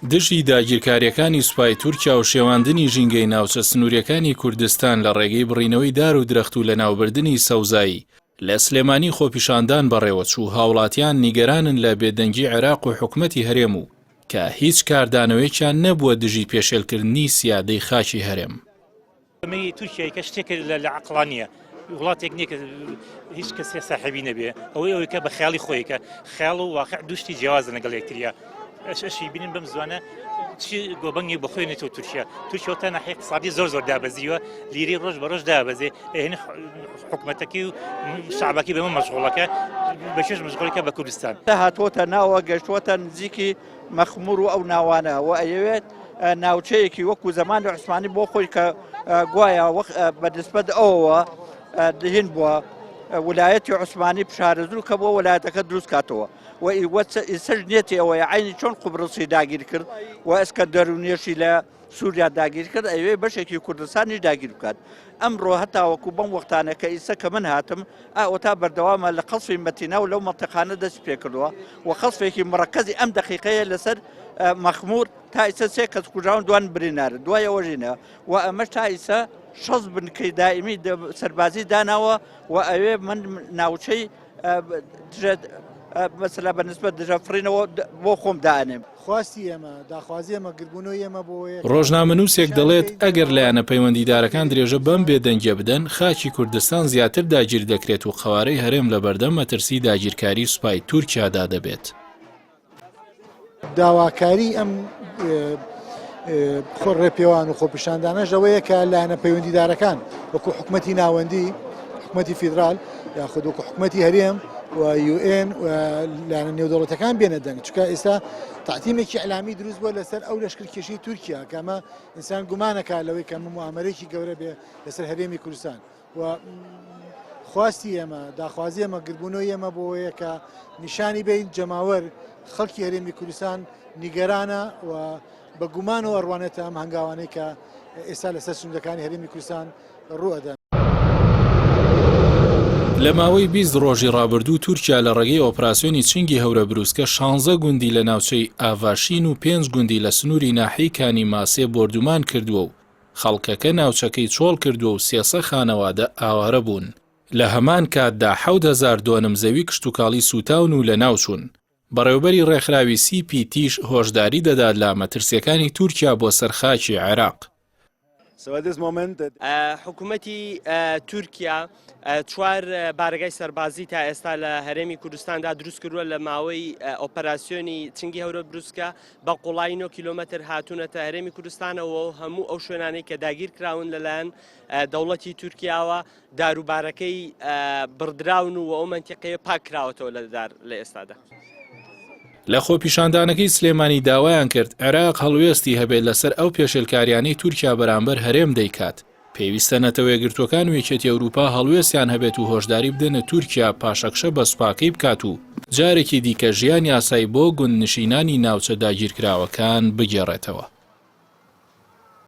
دژی داگیرکاریەکانی سوپای تورکیا و شێواندنی ژینگەی ناوچە سنووریەکانی کوردستان لە ڕێگەی بڕینەوەی دار و درەخت و لە ناوبردنی سەوزایی لە سلێمانی خۆپیشاندان بەڕێوە چوو هاوڵاتیان نیگەرانن لە بێدەنگی عێراق و حکومەتی هەرێم و کە هیچ کاردانەوەیەکیان نەبووە دژی پێشێلکردنی سیادەی خاکی هەرێم. تورکیای کە شتێک لە عەقڵانیە وڵاتێک نییە کە هیچ کەسێ ساحێبی نەبێ ئەوەی کە بە خەیاڵی خۆی کە خەیاڵ و واقع دوشتی جیاوازن لەگەڵ یەکتریا ئەشی بینین بەم زوانە چی گۆبەنگی بخوێنێتەوە تورکیا تا ناحیە اقتصادی زۆر دابەزیوە لیری ڕۆژ بە ڕۆژ دابەزێ هێن حکومەتەکەی و شعبەکەی بەمە مەشغوڵەکە بەشێش مەشغوڵەکە بە کوردستان هاتوۆتە ناوە گەشتوۆتە نزیکی مەخموور و ئەو ناوانە و ئەیەوێت ناوچەیەکی وەکو زەمانی عوسمانی بۆ خۆی کە گوایە بەنسبەت ئەوەوە دهێن بووە ویلایەتی عوسمانی پشارەزوو کە بۆ ویلایەتەکە دروست کاتەوە و ئیسەر نێتی ئەوەیە عینی چۆن قوبرسی داگیر کرد و ئەسکەندەرونیەشی لە سووریا داگیر کرد ئەوێ بەشێکی کوردستانی داگیر بکات. ئەمڕۆ هەتاوەکو بەم وەختانە کە ئیسە کە من هاتم ئەوتا بەردەوامە لە قەسفی مەتینا و لەو مەنتیقانە دەست پێ کردووە و خەسفێکی مڕەکەزی ئەم دەقیقەیە لەسەر مەخموور تا ئیسە سێ کەس کوژاون دوان برینارە دوایەوە ژینە و ئەمەش تا ئیسە شەز بنکەی دائیمی سەربازی داناوە و ئەوێ من ناوچەی مەسەلا بەنسبەت دژەفرینەوە بۆ خۆم دانێم. خواستی ئێمە داخوازی ئێمە گربوونەوەی ئێمە بۆیە ڕۆژنامەنووسێک دەڵێت ئەگەر لایەنە پەیوەندیدارەکان درێژە بەم بێدەنگیە بدەن خاکی کوردستان زیاتر داگیر دەکرێت و قەوارەی هەرێم لە بەردەم مەترسی داگیرکاری سوپای تورکیادا دەبێت. داواکاری ئەم ڕێپێوان و خۆپیشاندانەش ئەوەیە کە لایەنە پەیوەندیدارەکان وەکو حکومەتی ناوەندی حکومەتی فیدرال یاخود وەکو حکومەتی هەرێم و UN و لایەنە نێودەوڵەتەکان بێنە دەنگ چونکە ئێستا تاعتیمێکی ئەلامی دروست بووە لەسەر ئەو لەشکرکێشەی تورکیا کە ئەمە ئینسان گومانەکە لەوەی کە موامەرێکی گەورە بێ لەسەر هەرێمی کوردستان و خواستی ئێمە داخوازی ئێمە گربوونەوەی ئێمە بۆیە کە نیشانی بین جەماوەر خەڵکی هەرێمی کوردستان نیگەرانە و بە گومانەوە ڕوانێتە ئەم هەنگاوانەی کە ئێستا لەسەر سنوورەکانی هەرێمی کوردستان ڕوئەدەن. لە ماوەی 20 ڕۆژی ڕابردوو تورکیا لە ڕێگەی ئۆپراسیۆنی چنگی هەورە بروسکە 16 گوندی لە ناوچەی ئاڤاشین و 5 گوندی لە سنووری ناحەی کانی ماسێ بردومان کردووە و خەڵکەکە ناوچەکەی چۆڵ کردووە و 300 خانەوادە ئاوارە بوون. لە هەمان کاتدا 7,000 دۆنم زەوی کشتتوکاڵی سوتاون و لە ناوچوون. بەڕێوەبەری ڕێکخراوی CPTش هۆشداری دەدات لە مەترسیەکانی تورکیا بۆ سەرخاکی عێراق. حکوومەتی تورکیا چوار بارگای سەربازی تا ئێستا لە هەرێمی کوردستاندا دروست کردووە لە ماوەی ئۆپەراسیۆنی چنگی هەورە بروسکە بە قوڵای 9 کیلۆمەتر هاتوونەتە هەرێمی کوردستانەوە و هەموو ئەو شوێنانەی کە داگیر کراون لەلایەن دەوڵەتی تورکیاوە داروبارەکەی بڕدراون و ئەو منتیقەیە پاک کراوەتەوە لە ئێستادا. لە خۆپیشاندانەکەی سلێمانی داوایان کرد عێراق هەڵوێستی هەبێت لەسەر ئەو پێشێلکاریانەی تورکیا بەرامبەر هەرێم دەیکات. پێویستە نەتەوە یەکگرتوەکان و یەکێتی ئەوروپا هەڵوێستیان هەبێت و هۆشداری بدەنە تورکیا پاشەکشە بە سوپاکەی بکات و جارێکی دیکە ژیانی ئاسایی بۆ گوندنشینانی ناوچە داگیرکراوەکان بگێڕێتەوە.